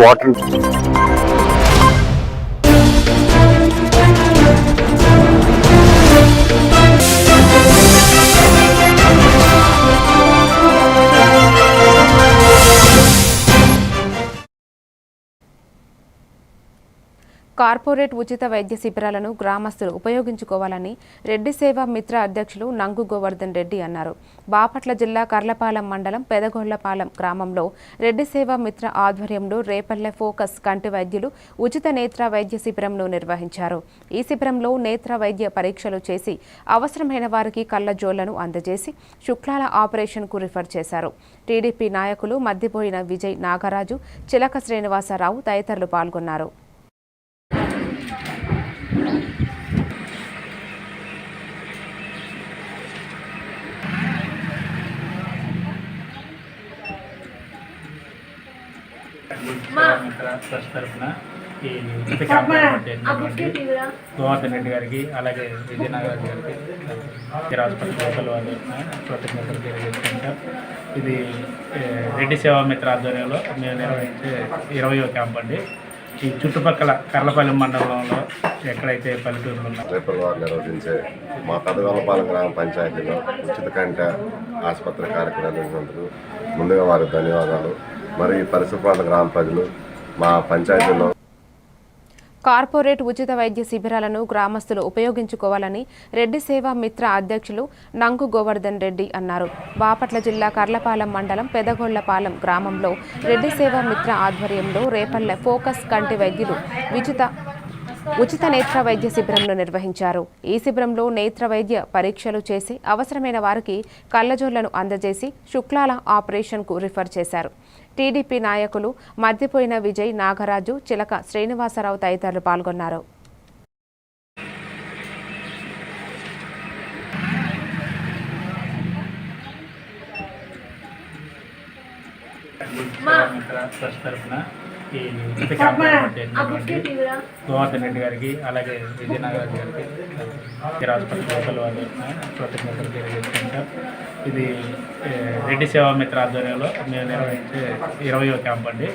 Water corporate ఉచిత వైద్య శిబిరాలను గ్రామస్తులు ఉపయోగించుకోవాలని రెడ్డి సేవా మిత్ర అధ్యక్షులు నంగు గోవర్ధన్ రెడ్డి అన్నారు. బాపట్ల జిల్లా కర్లపాలెం మండలం పెదగొండ్లపాలెం గ్రామంలో రెడ్డి సేవా మిత్ర ఆధ్వర్యంలో రేపల్లె ఫోకస్ కంటి వైద్యులు ఉచిత నేత్ర వైద్య శిబిరంను నిర్వహించారు. ఈ శిబిరంలో నేత్ర వైద్య పరీక్షలు చేసి అవసరమైన వారికి కళ్లజోళ్లను అందజేసి శుక్లాల ఆపరేషన్కు రిఫర్ చేశారు. టీడీపీ నాయకులు మద్దిపోయిన విజయ్ నాగరాజు, చిలక శ్రీనివాసరావు తదితరులు పాల్గొన్నారు. ట్రస్ట్ తరఫున ఈ ఉచిత క్యాంప్ ఏర్పడినటువంటి గోవర్ధన్ రెడ్డి గారికి అలాగే విజయనగరం గారికి హాస్పిటల్ లోకల్ వారి కృతజ్ఞతలు తెలియజేసుకుంటాం. ఇది రెడ్డి సేవా మిత్ర ఆధ్వర్యంలో మేము నిర్వహించే 20వ క్యాంప్ అండి. ఈ చుట్టుపక్కల కర్లపాలెం మండలంలో ఎక్కడైతే పల్లెటూరులు ఉన్నారో నిర్వహించే మా పెదగొండ్లపాలెం గ్రామ పంచాయతీలో ఉచిత కంటి ఆసుపత్రి కార్యక్రమం నిర్వహించినందుకు ముందుగా వారికి ధన్యవాదాలు. మరి పరిసర ప్రాంత గ్రామ ప్రజలు మా పంచాయతీలో కార్పొరేట్ ఉచిత వైద్య శిబిరాలను గ్రామస్తులు ఉపయోగించుకోవాలని రెడ్డి సేవా మిత్ర అధ్యక్షులు నంగు గోవర్ధన్ రెడ్డి అన్నారు. బాపట్ల జిల్లా కర్లపాలెం మండలం పెదగొండ్లపాలెం గ్రామంలో రెడ్డి సేవా మిత్ర ఆధ్వర్యంలో రేపల్లె ఫోకస్ కంటి వైద్యులు ఉచిత నేత్ర వైద్య శిబిరంను నిర్వహించారు. ఈ శిబిరంలో నేత్ర వైద్య పరీక్షలు చేసి అవసరమైన వారికి కళ్లజోళ్లను అందజేసి శుక్లాల ఆపరేషన్కు రిఫర్ చేశారు. టీడీపీ నాయకులు మద్దిపోయిన విజయ్ నాగరాజు, చిలక శ్రీనివాసరావు తదితరులు పాల్గొన్నారు. ట్రస్ట్ తరఫున ఈ ఉచిత క్యాంప్ ఏర్పడినటువంటి గోవర్ధన్ రెడ్డి గారికి అలాగే విజయనగరం గారికి హాస్పిటల్ లోకల్ వారి కృతజ్ఞతలు తెలియజేసుకుంటాం. ఇది రెడ్డి సేవా మిత్ర ఆధ్వర్యంలో మేము నిర్వహించే 20వ క్యాంప్ అండి.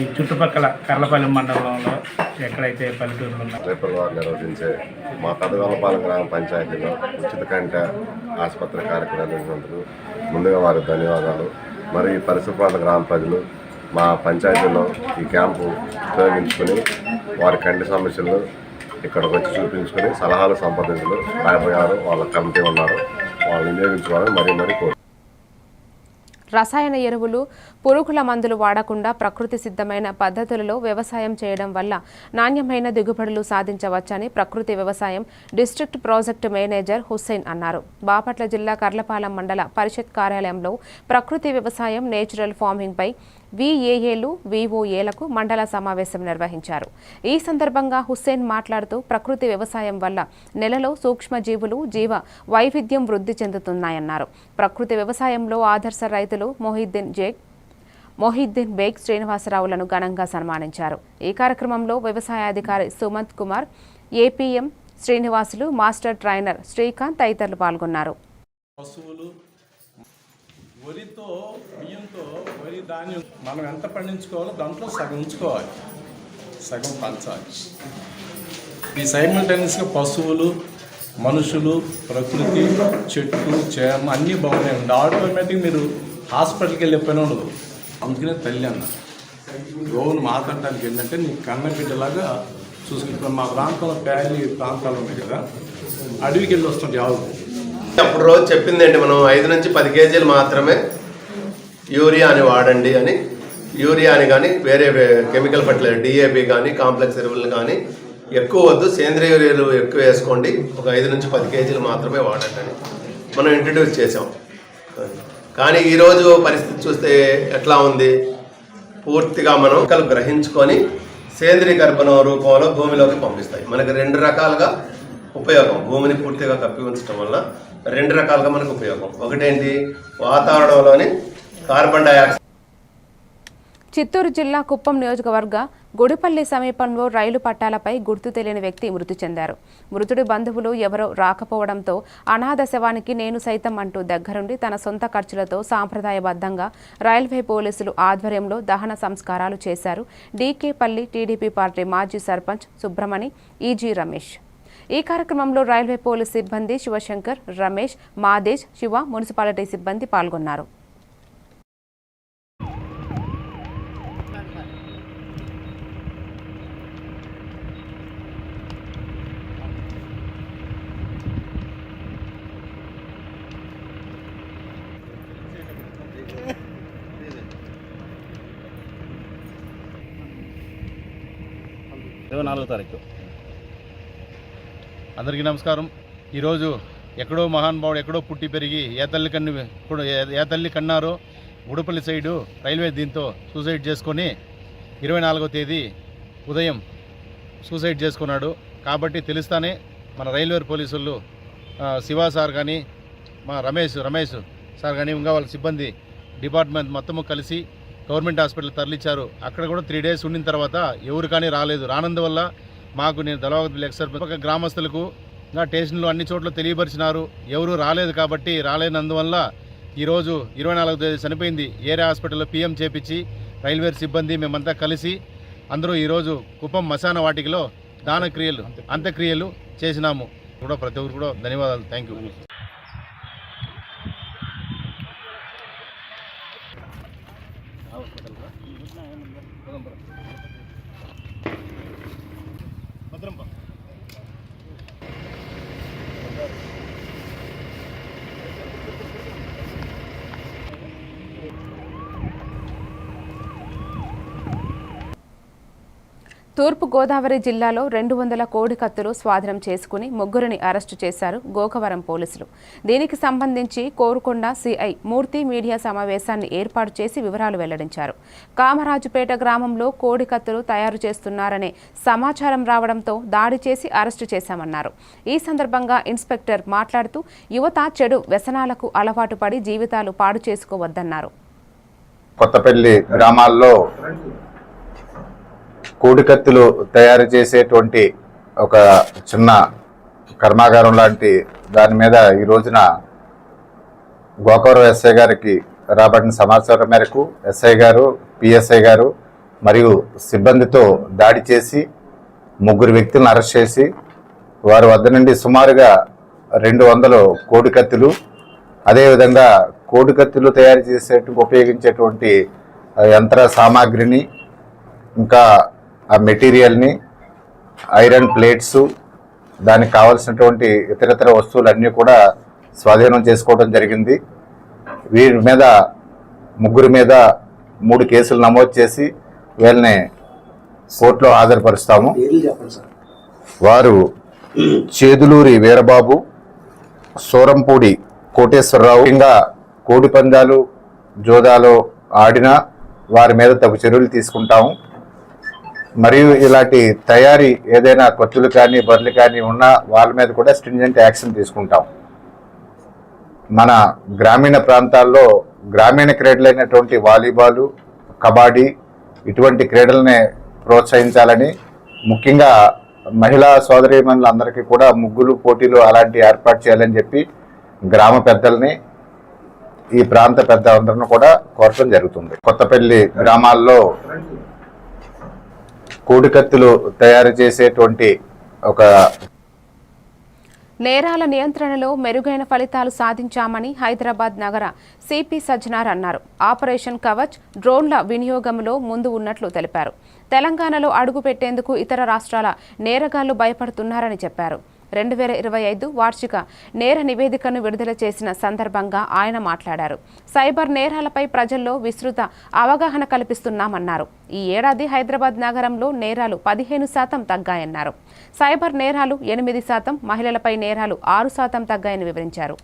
ఈ చుట్టుపక్కల కర్లపాలెం మండలంలో ఎక్కడైతే పల్లెటూరులు ఉన్నారో నిర్వహించే మా పెదగొండ్లపాలెం గ్రామ పంచాయతీలో ఉచిత కంటి ఆసుపత్రి కార్యక్రమం నిర్వహించినందుకు ముందుగా వారికి ధన్యవాదాలు. మరి పరిసర ప్రాంత గ్రామ ప్రజలు మా పంచాయతీలో ఈ క్యాంపు ఉపయోగించుకొని వారి కంటి సమస్యలు ఇక్కడికి వచ్చి చూపించుకొని సలహాలు సంప్రదించలు రాయబోయారు. వాళ్ళ కమిటీ ఉన్నారు, వాళ్ళు వినియోగించుకోవాలని మరీ కోరు. రసాయన ఎరువులు, పురుగుల మందులు వాడకుండా ప్రకృతి సిద్ధమైన పద్ధతులలో వ్యవసాయం చేయడం వల్ల నాణ్యమైన దిగుబడులు సాధించవచ్చని ప్రకృతి వ్యవసాయం డిస్ట్రిక్ట్ ప్రాజెక్టు మేనేజర్ హుస్సేన్ అన్నారు. బాపట్ల జిల్లా కర్లపాలెం మండల పరిషత్ కార్యాలయంలో ప్రకృతి వ్యవసాయం, నేచురల్ ఫార్మింగ్ పై విఏఏలు, విఓఏలకు మండల సమావేశం నిర్వహించారు. ఈ సందర్భంగా హుస్సేన్ మాట్లాడుతూ ప్రకృతి వ్యవసాయం వల్ల నెలలో సూక్ష్మజీవులు, జీవ వైవిధ్యం వృద్ధి చెందుతున్నాయన్నారు. ప్రకృతి వ్యవసాయంలో ఆదర్శ రైతులు మొహిద్దీన్ బేగ్, శ్రీనివాసరావులను ఘనంగా సన్మానించారు. ఈ కార్యక్రమంలో వ్యవసాయాధికారి Sumanth Kumar, APM Srinivasulu, master trainer Srikanth తదితరులు పాల్గొన్నారు. వరితో, బియ్యంతో, వరి ధాన్యం మనం ఎంత పండించుకోవాలో దాంట్లో సగం ఉంచుకోవాలి, సగం పంచాలి. ఈ సైమల్టేనియస్గా పశువులు, మనుషులు, ప్రకృతి, చెట్లు, చేమ అన్నీ బాగున్నాయి. ఆటోమేటిక్ మీరు హాస్పిటల్కి వెళ్ళే పని ఉండదు. అందుకనే తల్లి అన్న గోవును మాట్లాడటానికి ఏంటంటే నీ కన్న బిడ్డలాగా చూసుకుంటాం. మా ప్రాంతంలో ప్యాలి ప్రాంతాలు ఉన్నాయి కదా, అడవికి వెళ్ళి వస్తుంటే ఆవు అప్పుడు రోజు చెప్పిందండి, మనం 5 నుంచి 10 కేజీలు మాత్రమే యూరియా అని వాడండి అని. యూరియా అని కానీ వేరే కెమికల్ ఫర్టిలైజర్ డిఏపి కానీ కాంప్లెక్స్ ఎరువులు కానీ ఎక్కువ వద్దు, సేంద్రియ ఎరువులు ఎక్కువ వేసుకోండి, ఒక 5 నుంచి 10 కేజీలు మాత్రమే వాడండి అని మనం ఇంట్రడ్యూస్ చేసాం. కానీ ఈరోజు పరిస్థితి చూస్తే ఎట్లా ఉంది, పూర్తిగా మనం మొక్కలు గ్రహించుకొని సేంద్రీయ కర్బనం రూపంలో భూమిలోకి పంపిస్తాయి. మనకి 2 రకాలుగా ఉపయోగం. భూమిని పూర్తిగా కప్పి ఉంచడం వల్ల 2 రకాలుగా మనకు ఉపయోగం. ఒకటేంటి, వాతావరణంలోని కార్బన్ డైఆక్సైడ్. చిత్తూరు జిల్లా కుప్పం నియోజకవర్గ గుడిపల్లి సమీపంలో రైలు పట్టాలపై గుర్తు తెలియని వ్యక్తి మృతి చెందారు. మృతుడి బంధువులు ఎవరో రాకపోవడంతో అనాథ శవానికి నేను సైతం అంటూ దగ్గరుండి తన సొంత ఖర్చులతో సాంప్రదాయబద్ధంగా రైల్వే పోలీసులు ఆధ్వర్యంలో దహన సంస్కారాలు చేశారు. డీకేపల్లి టీడీపీ పార్టీ మాజీ సర్పంచ్ సుబ్రమణి, ఈజీ రమేష్. ఈ కార్యక్రమంలో రైల్వే పోలీస్ సిబ్బంది శివశంకర్, రమేష్, మాదేశ్, శివ, మున్సిపాలిటీ సిబ్బంది పాల్గొన్నారు. అందరికీ నమస్కారం. ఈరోజు ఎక్కడో మహానుభావుడు ఎక్కడో పుట్టి పెరిగి ఏ తల్లి కన్నారో గుడిపల్లి సైడు రైల్వే దీంతో సూసైడ్ చేసుకొని 24వ తేదీ ఉదయం సూసైడ్ చేసుకున్నాడు. కాబట్టి తెలుస్తానే మన రైల్వే పోలీసులు శివ సార్ కానీ మా రమేష్ సార్ కానీ ఇంకా వాళ్ళ సిబ్బంది డిపార్ట్మెంట్ మొత్తము కలిసి గవర్నమెంట్ హాస్పిటల్ తరలించారు. అక్కడ కూడా 3 days ఉండిన తర్వాత ఎవరు కానీ రాలేదు. రానందువల్ల మాకు నేను దళవాగతులు ఎక్సర్పక్క గ్రామస్తులకు ఇంకా స్టేషన్లు అన్ని చోట్ల తెలియపరిచినారు. ఎవరు రాలేదు. కాబట్టి రాలేనందువల్ల ఈరోజు 24వ తేదీ చనిపోయింది. ఏరియా హాస్పిటల్లో పిఎం చేపించి రైల్వే సిబ్బంది మేమంతా కలిసి అందరూ ఈరోజు కుప్పం మశాన వాటికలో అంత్యక్రియలు చేసినాము. కూడా ప్రతి ఒక్కరు కూడా ధన్యవాదాలు. Thank you. తూర్పు గోదావరి జిల్లాలో 200 కోడి కత్తులు స్వాధీనం చేసుకుని ముగ్గురిని అరెస్టు చేశారు గోకవరం పోలీసులు. దీనికి సంబంధించి కోరుకొండ సిఐ మూర్తి మీడియా సమావేశాన్ని ఏర్పాటు చేసి వివరాలు వెల్లడించారు. కామరాజుపేట గ్రామంలో కోడి కత్తులు తయారు చేస్తున్నారనే సమాచారం రావడంతో దాడి చేసి అరెస్టు చేశామన్నారు. ఈ సందర్భంగా ఇన్స్పెక్టర్ మాట్లాడుతూ యువత చెడు వ్యసనాలకు అలవాటు పడి జీవితాలు పాడు చేసుకోవద్దన్నారు. కొత్తపల్లి గ్రామాల్లో కోడికత్తులు తయారు చేసేటువంటి ఒక చిన్న కర్మాగారం లాంటి దాని మీద ఈ రోజున గోకవరం ఎస్ఐ గారికి రాబడిన సమాచారం మేరకు ఎస్ఐ గారు, పిఎస్ఐ గారు మరియు సిబ్బందితో దాడి చేసి 3 వ్యక్తులను అరెస్ట్ చేసి వారి వద్ద నుండి సుమారుగా 200 కోడికత్తులు, అదేవిధంగా కోడికత్తులు తయారు ఉపయోగించేటువంటి యంత్ర సామాగ్రిని, ఇంకా ఆ మెటీరియల్ని, ఐరన్ ప్లేట్స్, దానికి కావాల్సినటువంటి ఇతరతర వస్తువులన్నీ కూడా స్వాధీనం చేసుకోవడం జరిగింది. వీరి మీద 3 మీద 3 కేసులు నమోదు చేసి వీళ్ళని కోర్టులో హాజరుపరుస్తాము. వారు చేదులూరి వీరబాబు, సోరంపూడి కోటేశ్వరరావు. ఇంకా కోడి పందాలు, జోదాలో ఆడినా వారి మీద తగు చర్యలు తీసుకుంటాము. మరియు ఇలాంటి తయారీ ఏదైనా కత్తులు కానీ బర్రెలు కానీ ఉన్నా వాళ్ళ మీద కూడా స్ట్రింజెంట్ యాక్షన్ తీసుకుంటాం. మన గ్రామీణ ప్రాంతాల్లో గ్రామీణ క్రీడలైనటువంటి వాలీబాలు, కబడ్డీ ఇటువంటి క్రీడలనే ప్రోత్సహించాలని, ముఖ్యంగా మహిళా సోదరీమణులందరికీ కూడా ముగ్గులు పోటీలు అలాంటి ఏర్పాటు చేయాలని చెప్పి గ్రామ పెద్దల్ని, ఈ ప్రాంత పెద్దలందరినీ కూడా కోరటం జరుగుతుంది. కొత్తపల్లి గ్రామాల్లో కోడికత్తులు తయారు చేసేటువంటి ఒక నేరాల నియంత్రణలో మెరుగైన ఫలితాలు సాధించామని హైదరాబాద్ నగర సిపి సజ్జనార్ అన్నారు. ఆపరేషన్ కవచ్ డ్రోన్ల వినియోగంలో ముందు ఉన్నట్లు తెలిపారు. తెలంగాణలో అడుగు పెట్టేందుకు ఇతర రాష్ట్రాల నేరగాళ్లు భయపడుతున్నారని చెప్పారు. 2025 వార్షిక నేర నివేదికను విడుదల చేసిన సందర్భంగా ఆయన మాట్లాడారు. సైబర్ నేరాలపై ప్రజల్లో విస్తృత అవగాహన కల్పిస్తున్నామన్నారు. ఈ ఏడాది హైదరాబాద్ నగరంలో నేరాలు 15% తగ్గాయన్నారు. సైబర్ నేరాలు 8%, మహిళలపై నేరాలు 6% తగ్గాయని వివరించారు.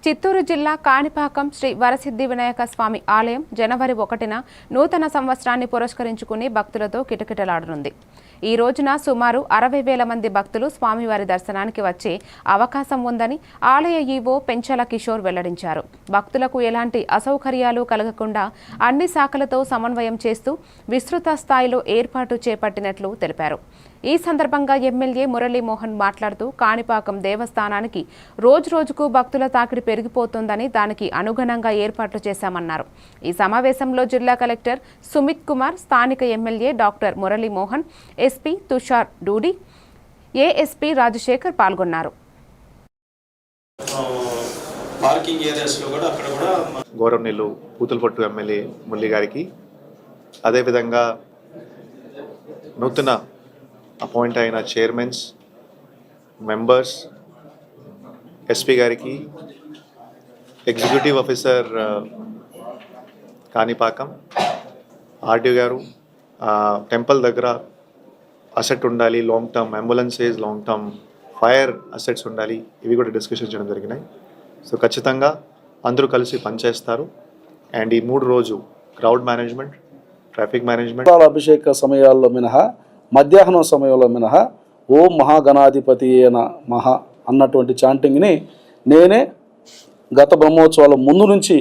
చిత్తూరు జిల్లా కాణిపాకం శ్రీ వరసిద్ధి వినాయక స్వామి ఆలయం జనవరి 1న నూతన సంవత్సరాన్ని పురస్కరించుకుని భక్తులతో కిటకిటలాడనుంది. ఈ రోజున సుమారు 60,000 మంది భక్తులు స్వామివారి దర్శనానికి వచ్చే అవకాశం ఉందని ఆలయ ఈవో పెంచల కిషోర్ వెల్లడించారు. భక్తులకు ఎలాంటి అసౌకర్యాలు కలగకుండా అన్ని శాఖలతో సమన్వయం చేస్తూ విస్తృత స్థాయిలో ఏర్పాటు చేపట్టినట్లు తెలిపారు. ఈ సందర్భంగా ఎమ్మెల్యే మురళీమోహన్ మాట్లాడుతూ కాణిపాకం దేవస్థానానికి రోజురోజుకు భక్తుల తాకిడి పెరిగిపోతోందని దానికి అనుగుణంగా ఏర్పాట్లు చేశామన్నారు. ఈ సమావేశంలో జిల్లా కలెక్టర్ సుమిత్ కుమార్, స్థానిక MLA doctor Muralimohan, SP Tushar Dudi, ASP Rajasekhar పాల్గొన్నారు. గౌరవనీయులు పూతలపట్టు ఎమ్మెల్యే మురళి గారికి, అదేవిధంగా నూతన అపాయింట్ అయిన చైర్మన్స్, మెంబర్స్, ఎస్పీ గారికి, ఎగ్జిక్యూటివ్ ఆఫీసర్ కాణిపాకం, ఆర్డీఓ గారు, టెంపుల్ దగ్గర అసెట్ ఉండాలి, long term ambulances, long term fire assets ఉండాలి, ఇవి కూడా డిస్కషన్ చేయడం జరిగినాయి. సో ఖచ్చితంగా అందరూ కలిసి పనిచేస్తారు. అండ్ ఈ 3 రోజు క్రౌడ్ మేనేజ్మెంట్, ట్రాఫిక్ మేనేజ్మెంట్, అభిషేక సమయాల్లో మినహా మధ్యాహ్నం సమయంలో మినహా ఓం మహాగణాధిపతి మహా అన్నటువంటి చాంటింగ్ని నేనే గత బ్రహ్మోత్సవాల ముందు నుంచి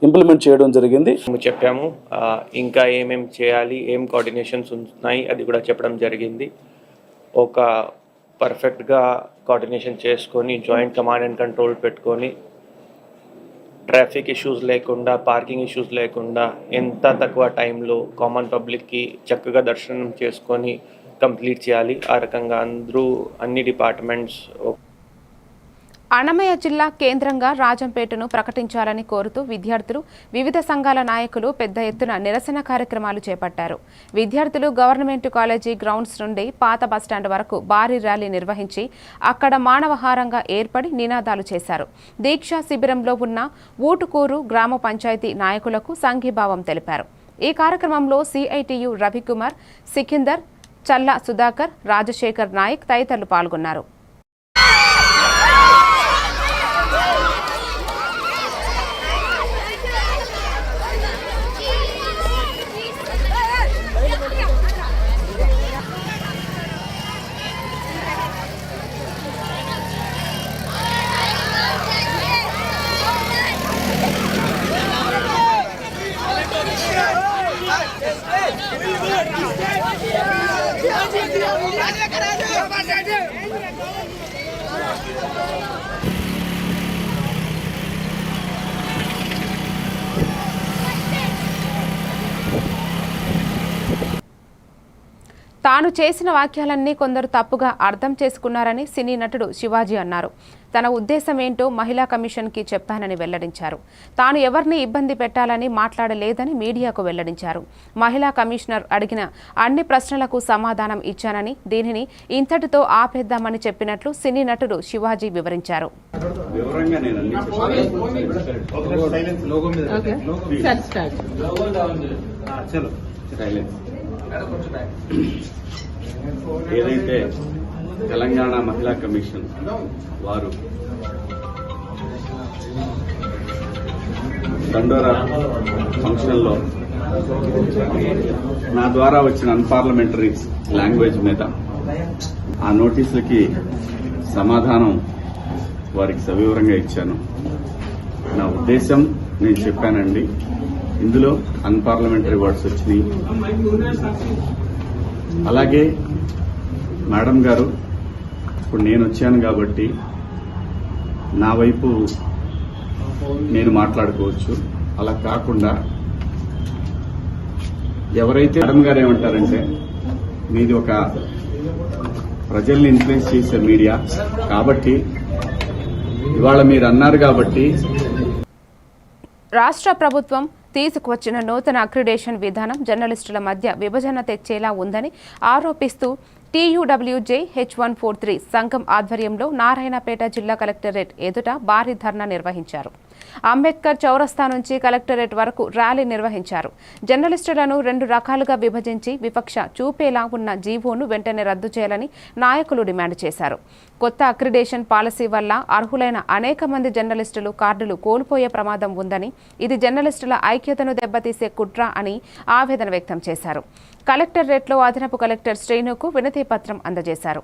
ఇంప్లిమెంట్ చేయడం జరిగింది. చెప్పాము, ఇంకా ఏమేం చేయాలి, ఏం కోఆర్డినేషన్స్ ఉన్నాయి అది కూడా చెప్పడం జరిగింది. ఒక పర్ఫెక్ట్గా కోఆర్డినేషన్ చేసుకొని జాయింట్ కమాండ్ అండ్ కంట్రోల్ పెట్టుకొని ట్రాఫిక్ ఇష్యూస్ లేకుండా, పార్కింగ్ ఇష్యూస్ లేకుండా ఎంత తక్కువ టైంలో కామన్ పబ్లిక్కి చక్కగా దర్శనం చేసుకొని కంప్లీట్ చేయాలి. ఆ రకంగా అందరూ అన్ని డిపార్ట్మెంట్స్. అన్నమయ్య జిల్లా కేంద్రంగా రాజంపేటను ప్రకటించాలని కోరుతూ విద్యార్థులు, వివిధ సంఘాల నాయకులు పెద్ద ఎత్తున నిరసన కార్యక్రమాలు చేపట్టారు. విద్యార్థులు గవర్నమెంట్ కాలేజీ గ్రౌండ్స్ నుండి పాత బస్టాండ్ వరకు భారీ ర్యాలీ నిర్వహించి అక్కడ మానవహారంగా ఏర్పడి నినాదాలు చేశారు. దీక్షా శిబిరంలో ఉన్న ఊటుకూరు గ్రామ పంచాయతీ నాయకులకు సంఘీభావం తెలిపారు. ఈ కార్యక్రమంలో సిఐటియు రవికుమార్, సికిందర్, చల్లా సుధాకర్, రాజశేఖర్ నాయక్ తదితరులు పాల్గొన్నారు. తాను చేసిన వాక్యాలన్నీ కొందరు తప్పుగా అర్థం చేసుకున్నారని సినీ నటుడు శివాజీ అన్నారు. తన ఉద్దేశం ఏంటో మహిళా కమిషన్కి చెప్పానని వెల్లడించారు. తాను ఎవరిని ఇబ్బంది పెట్టాలని మాట్లాడలేదని మీడియాకు వెల్లడించారు. మహిళా కమిషనర్ అడిగిన అన్ని ప్రశ్నలకు సమాధానం ఇచ్చానని, దీనిని ఇంతటితో ఆపేద్దామని చెప్పినట్లు సినీ నటుడు శివాజీ వివరించారు. ఏదైతే తెలంగాణ మహిళా కమిషన్ వారు దండోరా ఫంక్షన్లో నా ద్వారా వచ్చిన అన్పార్లమెంటరీ లాంగ్వేజ్ మీద ఆ నోటీసులకి సమాధానం వారికి సవివరంగా ఇచ్చాను. నా ఉద్దేశం నేను చెప్పానండి, ఇందులో అన్పార్లమెంటరీ వర్డ్స్ వచ్చినాయి. అలాగే మేడం గారు, ఇప్పుడు నేను వచ్చాను కాబట్టి నా వైపు నేను మాట్లాడుకోవచ్చు. అలా కాకుండా ఎవరైతే మేడం గారు ఏమంటారంటే, మీది ఒక ప్రజల్ని ఇన్ఫ్లుయెన్స్ చేసే మీడియా కాబట్టి ఇవాళ మీరు అన్నారు కాబట్టి రాష్ట్ర ప్రభుత్వం తీసుకువచ్చిన నూతన అక్రిడేషన్ విధానం జర్నలిస్టుల మధ్య విభజన తెచ్చేలా ఉందని ఆరోపిస్తూ TUWJ H143 సంఘం ఆధ్వర్యంలో నారాయణపేట జిల్లా కలెక్టరేట్ ఎదుట భారీ ధర్నా నిర్వహించారు. అంబేద్కర్ చౌరస్తా నుంచి కలెక్టరేట్ వరకు ర్యాలీ నిర్వహించారు. జర్నలిస్టులను 2 రకాలుగా విభజించి వివక్ష చూపేలా ఉన్న జీవోను వెంటనే రద్దు చేయాలని నాయకులు డిమాండ్ చేశారు. కొత్త అక్రిడేషన్ పాలసీ వల్ల అర్హులైన అనేక మంది జర్నలిస్టులు కార్డులు కోల్పోయే ప్రమాదం ఉందని, ఇది జర్నలిస్టుల ఐక్యతను దెబ్బతీసే కుట్ర అని ఆవేదన వ్యక్తం చేశారు. కలెక్టరేట్లో అదనపు కలెక్టర్ శ్రీనుకు వినతి పత్రం అందజేశారు.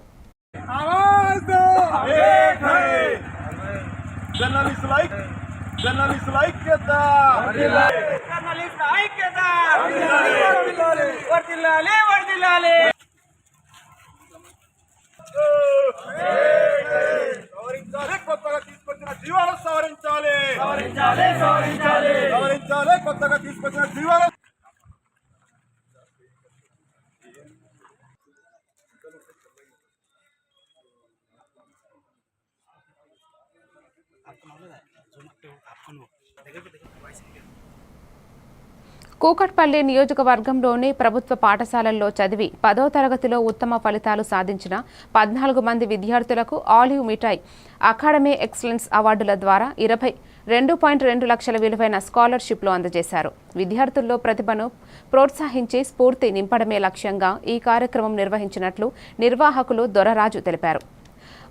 కొత్తగా తీసుకొచ్చిన జీవాలను సవరించాలి. కొత్తగా తీసుకొచ్చిన జీవాలను కూకట్పల్లి నియోజకవర్గంలోని ప్రభుత్వ పాఠశాలల్లో చదివి 10వ తరగతిలో ఉత్తమ ఫలితాలు సాధించిన 14 మంది విద్యార్థులకు ఆలివ్ మిఠాయి అకాడమీ ఎక్సలెన్స్ అవార్డుల ద్వారా 22.2 లక్షల విలువైన స్కాలర్షిప్లు అందజేశారు. విద్యార్థుల్లో ప్రతిభను ప్రోత్సహించి స్ఫూర్తి నింపడమే లక్ష్యంగా ఈ కార్యక్రమం నిర్వహించినట్లు నిర్వాహకులు దొరరాజు తెలిపారు.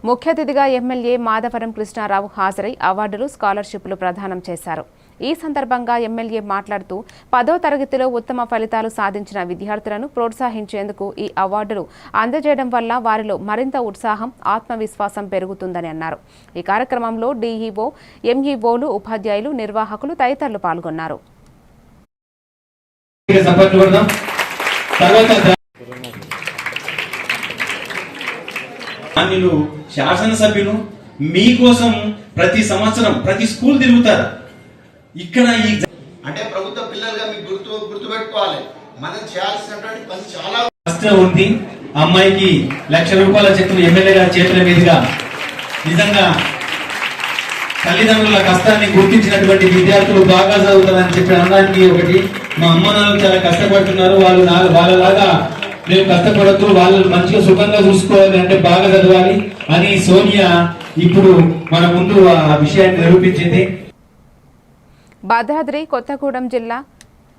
ముఖ్య అతిథిగా ఎమ్మెల్యే మాధవరం కృష్ణారావు హాజరై అవార్డులు, స్కాలర్షిప్లు ప్రదానం చేశారు. ఈ సందర్భంగా ఎమ్మెల్యే మాట్లాడుతూ 10వ తరగతిలో ఉత్తమ ఫలితాలు సాధించిన విద్యార్థులను ప్రోత్సహించేందుకు ఈ అవార్డులు అందజేయడం వల్ల వారిలో మరింత ఉత్సాహం, ఆత్మవిశ్వాసం పెరుగుతుందని అన్నారు. ఈ కార్యక్రమంలో డీఈఓ, ఎంఈఓలు, ఉపాధ్యాయులు, నిర్వాహకులు తదితరులు పాల్గొన్నారు. శాసనసభ్యులు మీకోసం ప్రతి సంవత్సరం ప్రతి స్కూల్ తిరుగుతారు. ఇక్కడ ఈ అంటే ప్రభుత్వ పిల్లలుగా మీకు గుర్తుపెట్టుకోవాలి, మనం చేయాల్సినటువంటి పని చాలా కష్టం ఉంది. అమ్మాయికి ₹1,00,000 చెక్కులు ఎమ్మెల్యే గారి చేతుల మీదుగా నిజంగా తల్లిదండ్రుల కష్టాన్ని గుర్తించినటువంటి విద్యార్థులు బాగా చదువుతారని చెప్పి అనడానికి ఒకటి, మా అమ్మ నాన్నలు చాలా కష్టపడుతున్నారు, వాళ్ళలాగా మేము కష్టపడద్దు, వాళ్ళు మంచిగా సుఖంగా చూసుకోవాలి అంటే బాగా చదవాలి అని సోనియా ఇప్పుడు మన ముందు ఆ విషయాన్ని నిరూపించింది. భద్రాద్రి కొత్తగూడెం జిల్లా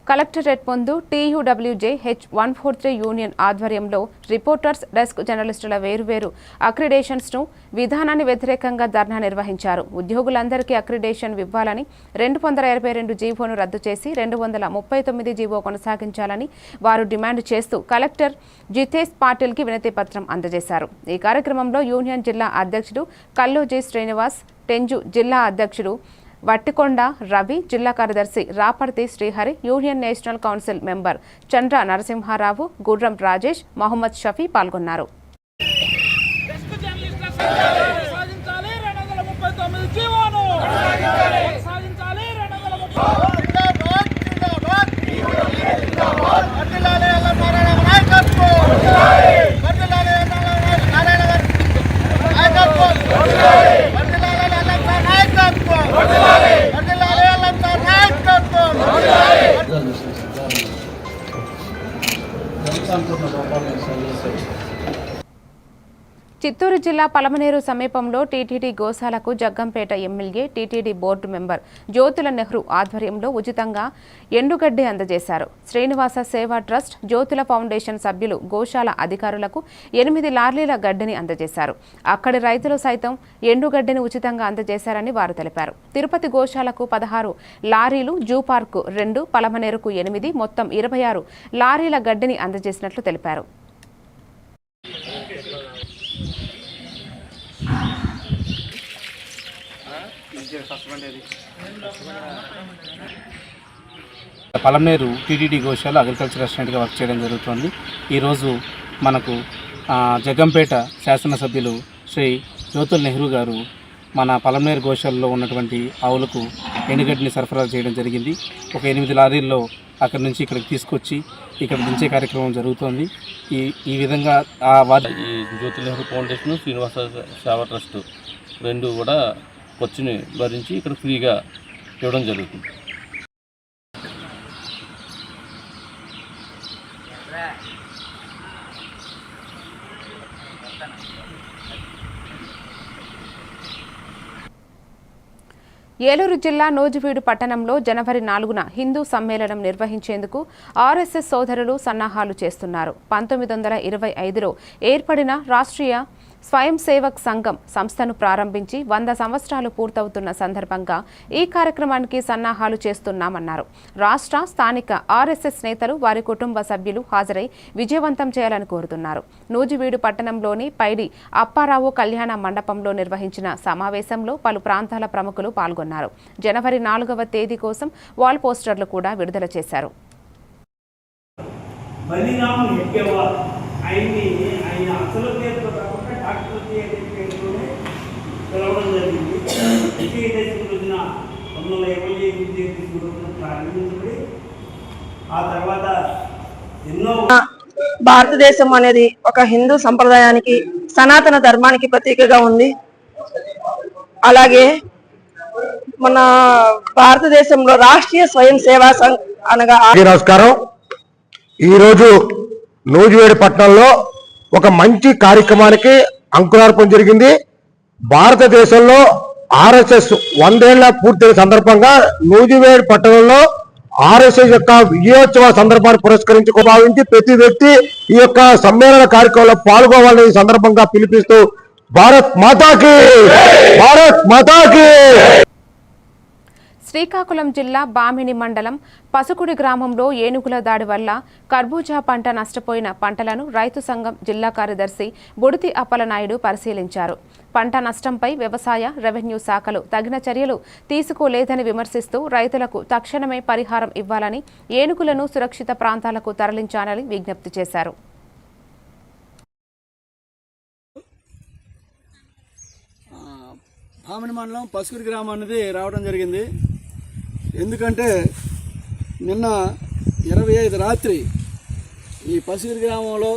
కలెక్టరేట్ ముందు TUWJ H143 యూనియన్ ఆధ్వర్యంలో రిపోర్టర్స్ డెస్క్ జర్నలిస్టుల వేరువేరు అక్రిడేషన్స్ను విధానాన్ని వ్యతిరేకంగా ధర్నా నిర్వహించారు. ఉద్యోగులందరికీ అక్రిడేషన్ ఇవ్వాలని 222 జీవోను రద్దు చేసి 239 జీవో కొనసాగించాలని వారు డిమాండ్ చేస్తూ కలెక్టర్ జితేష్ పాటిల్కి వినతి పత్రం అందజేశారు. ఈ కార్యక్రమంలో యూనియన్ జిల్లా అధ్యక్షుడు కల్లోజీ శ్రీనివాస్, టెంజు జిల్లా అధ్యక్షుడు వట్టికొండ రవి, జిల్లా కార్యదర్శి Raparthi Srihari, union national council member Chandra Narasimharao, Gurram Rajesh, Mohammed Shafi పాల్గొన్నారు. చిత్తూరు జిల్లా పలమనేరు సమీపంలో టీటీడీ గోశాలకు Jaggampeta MLA, TTD board member Jyothula Nehru ఆధ్వర్యంలో ఉచితంగా ఎండుగడ్డి అందజేశారు. శ్రీనివాస సేవా ట్రస్ట్, జ్యోతుల ఫౌండేషన్ సభ్యులు గోశాల అధికారులకు 8 లారీల గడ్డిని అందజేశారు. అక్కడి రైతులు సైతం ఎండుగడ్డిని ఉచితంగా అందజేశారని వారు తెలిపారు. తిరుపతి గోశాలకు 16 లారీలు, జూ పార్కు 2, పలమనేరుకు 8, మొత్తం 26 లారీల గడ్డిని అందజేసినట్లు తెలిపారు. పలమనేరు టీటీడీ గోశాల అగ్రికల్చర్ అసిస్టెంట్గా వర్క్ చేయడం జరుగుతుంది. ఈరోజు మనకు జగ్గంపేట శాసనసభ్యులు శ్రీ జ్యోతుల నెహ్రూ గారు మన పలమనేరు గోశాలలో ఉన్నటువంటి ఆవులకు ఎండుగడ్డిని సరఫరా చేయడం జరిగింది. ఒక 8 లారీల్లో అక్కడి నుంచి ఇక్కడికి తీసుకొచ్చి ఇక్కడ దించే కార్యక్రమం జరుగుతోంది. ఈ విధంగా ఈ జ్యోతుల నెహ్రూ ఫౌండేషన్, శ్రీనివాస సేవా ట్రస్ట్ 2 కూడా ఖర్చుని భరించి ఇక్కడ ఫ్రీగా ఇవ్వడం జరుగుతుంది. ఏలూరు జిల్లా నూజివీడు పట్టణంలో జనవరి 4న హిందూ సమ్మేళనం నిర్వహించేందుకు ఆర్ఎస్ఎస్ సోదరులు సన్నాహాలు చేస్తున్నారు. 1925లో ఏర్పడిన రాష్ట్రీయ స్వయం సేవక్ సంఘం సంస్థను ప్రారంభించి 100 సంవత్సరాలు పూర్తవుతున్న సందర్భంగా ఈ కార్యక్రమానికి సన్నాహాలు చేస్తున్నామన్నారు. రాష్ట్ర స్థానిక ఆర్ఎస్ఎస్ నేతలు వారి కుటుంబ సభ్యులు హాజరై విజయవంతం చేయాలని కోరుతున్నారు. నూజివీడు పట్టణంలోని పైడి అప్పారావు కళ్యాణ మండపంలో నిర్వహించిన సమావేశంలో పలు ప్రాంతాల ప్రముఖులు పాల్గొన్నారు. జనవరి 4వ తేదీ కోసం వాల్ పోస్టర్లు కూడా విడుదల చేశారు. ఆయన అసలు పేరుతో కాకుండా డాక్టర్ పేరుతోనే పిలవడం జరిగింది. వచ్చిన 1928 ప్రారంభించబడి ఆ తర్వాత ఎన్నో భారతదేశం అనేది ఒక హిందూ సంప్రదాయానికి సనాతన ధర్మానికి ప్రతీకగా ఉంది. అలాగే మన భారతదేశంలో రాష్ట్రీయ స్వయం సేవా సంఘ్ అనగా నమస్కారం. ఈరోజు నూజివీడు పట్టణంలో ఒక మంచి కార్యక్రమానికి అంకురార్పణ జరిగింది. భారతదేశంలో ఆర్ఎస్ఎస్ 100 ఏళ్ల పూర్తయిన సందర్భంగా నూజివీడు పట్టణంలో ఆర్ఎస్ఎస్ యొక్క విజయోత్సవ సందర్భాన్ని పురస్కరించుకో భావించి ప్రతి వ్యక్తి ఈ యొక్క సమ్మేళన కార్యక్రమంలో పాల్గొవాలని ఈ సందర్భంగా పిలిపిస్తూ భారత్ మాతాకి, భారత్ మాతాకి. శ్రీకాకుళం జిల్లా బామిని మండలం పసుకుడి గ్రామంలో ఏనుగుల దాడి వల్ల కర్బూజా పంట నష్టపోయిన పంటలను రైతు సంఘం జిల్లా కార్యదర్శి బుడితి అప్పలనాయుడు పరిశీలించారు. పంట నష్టంపై వ్యవసాయ, రెవెన్యూ శాఖలు తగిన చర్యలు తీసుకోలేదని విమర్శిస్తూ రైతులకు తక్షణమే పరిహారం ఇవ్వాలని, ఏనుగులను సురక్షిత ప్రాంతాలకు తరలించాలని విజ్ఞప్తి చేశారు. బామిని మండలం పసుకుడి గ్రామం అనేది రావడం జరిగింది. ఎందుకంటే నిన్న 25 రాత్రి ఈ పసుగురి గ్రామంలో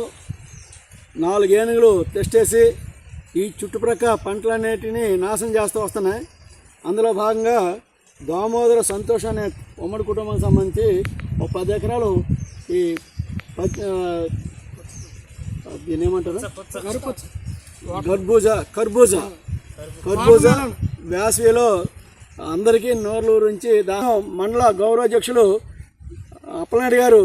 4 ఏనుగులు తెస్టేసి ఈ చుట్టుప్రక్కల పంటలన్నిటిని నాశనం చేస్తూ వస్తున్నాయి. అందులో భాగంగా దామోదర సంతోష్ అనే ఉమ్మడి కుటుంబానికి సంబంధించి ఒక 10 ఎకరాలు ఈ ఏమంటారు కర్బూజా వేసవిలో అందరికీ నోర్లూరించి మండల గౌరవాధ్యక్షులు అప్పలనాయుడు గారు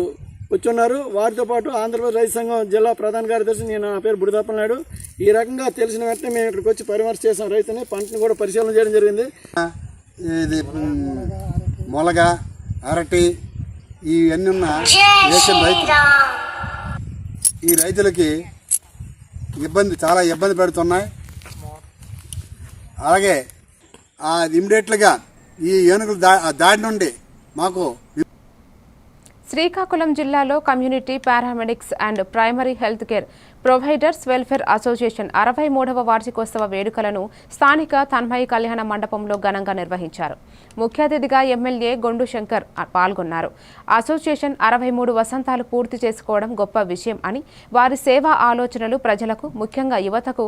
కూర్చున్నారు. వారితో పాటు ఆంధ్రప్రదేశ్ రైతు సంఘం జిల్లా ప్రధాన కార్యదర్శి నా పేరు బుడితి అప్పలనాయుడు. ఈ రకంగా తెలిసిన వెంటనే మేము ఇక్కడికి వచ్చి పరామర్శ చేసాం. రైతుని పంటను కూడా పరిశీలన చేయడం జరిగింది. ఇది మొలగ, అరటి ఇవన్నీ ఉన్న వేసిన రైతులు ఈ రైతులకి చాలా ఇబ్బంది పెడుతున్నాయి. అలాగే ఇమ్మీడియట్గా ఈ ఏనుగుల దాడి నుండి మాకు శ్రీకాకుళం జిల్లాలో community paramedics and primary health care providers welfare association 63వ వార్షికోత్సవ వేడుకలను స్థానిక తన్మయి కళ్యాణ మండపంలో ఘనంగా నిర్వహించారు. ముఖ్య అతిథిగా ఎమ్మెల్యే గొండు శంకర్ పాల్గొన్నారు. అసోసియేషన్ 63 వసంతాలు పూర్తి చేసుకోవడం గొప్ప విషయం అని, వారి సేవా ఆలోచనలు ప్రజలకు, ముఖ్యంగా యువతకు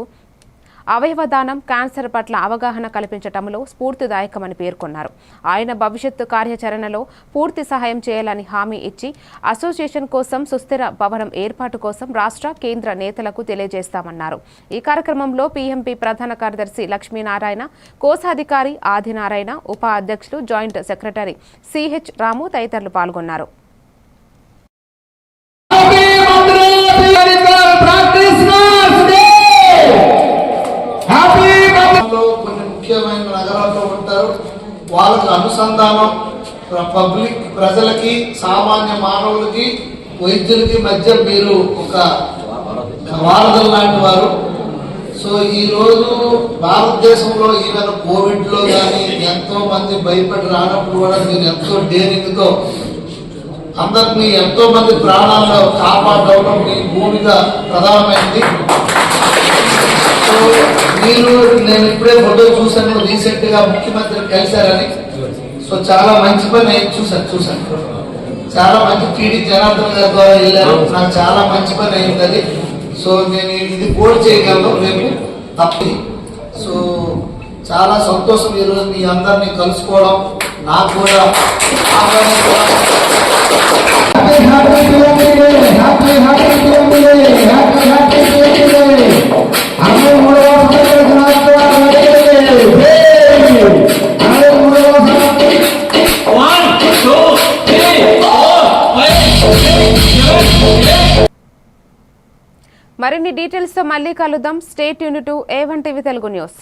అవయవదానం, క్యాన్సర్ పట్ల అవగాహన కల్పించడంలో స్ఫూర్తిదాయకమని పేర్కొన్నారు. ఆయన భవిష్యత్తు కార్యాచరణలో పూర్తి సహాయం చేయాలని హామీ ఇచ్చి అసోసియేషన్ కోసం సుస్థిర భవనం ఏర్పాటు కోసం రాష్ట్ర, కేంద్ర నేతలకు తెలియజేస్తామన్నారు. ఈ కార్యక్రమంలో పీఎంపీ ప్రధాన కార్యదర్శి లక్ష్మీనారాయణ, కోశాధికారి ఆదినారాయణ, ఉప అధ్యక్షులు జాయింట్ సెక్రటరీ సిహెచ్ రాము తదితరులు పాల్గొన్నారు. కొన్ని ముఖ్యమైన నగరాల్లో ఉంటారు. వాళ్ళకి అనుసంధానం పబ్లిక్, ప్రజలకి, సామాన్య మానవులకి, వైద్యులకి మధ్య మీరు ఒక వారధులు లాంటి వారు. సో ఈరోజు భారతదేశంలో ఈవెన్ కోవిడ్లో కానీ ఎంతో మంది భయపడి రానప్పుడు కూడా మీరు ఎంతో డేరింగ్తో అందరినీ, ఎంతో మంది ప్రాణాలను కాపాడడం మీ భూమిక ప్రధానమైంది. సో మీరు, నేను ఇప్పుడే ఫోటో చూసాను, రీసెంట్ గా ముఖ్యమంత్రి కలిశారని. సో చాలా మంచి పని చూసాను. చాలా మంచి టీడీ జనార్దన్ గారి ద్వారా వెళ్ళారు. నాకు చాలా మంచి పని అయింది అది. సో నేను ఇది కోడ్ చేయగలను రేపు తప్పి. సో చాలా సంతోషం ఈరోజు మీ అందరినీ కలుసుకోవడం. నాకు కూడా Hey! మరిన్ని డీటెయిల్స్తో మళ్ళీ కలుద్దాం. Stay tune to A1 TV Telugu news.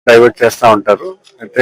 Divert చేస్తూ ఉంటారు. అయితే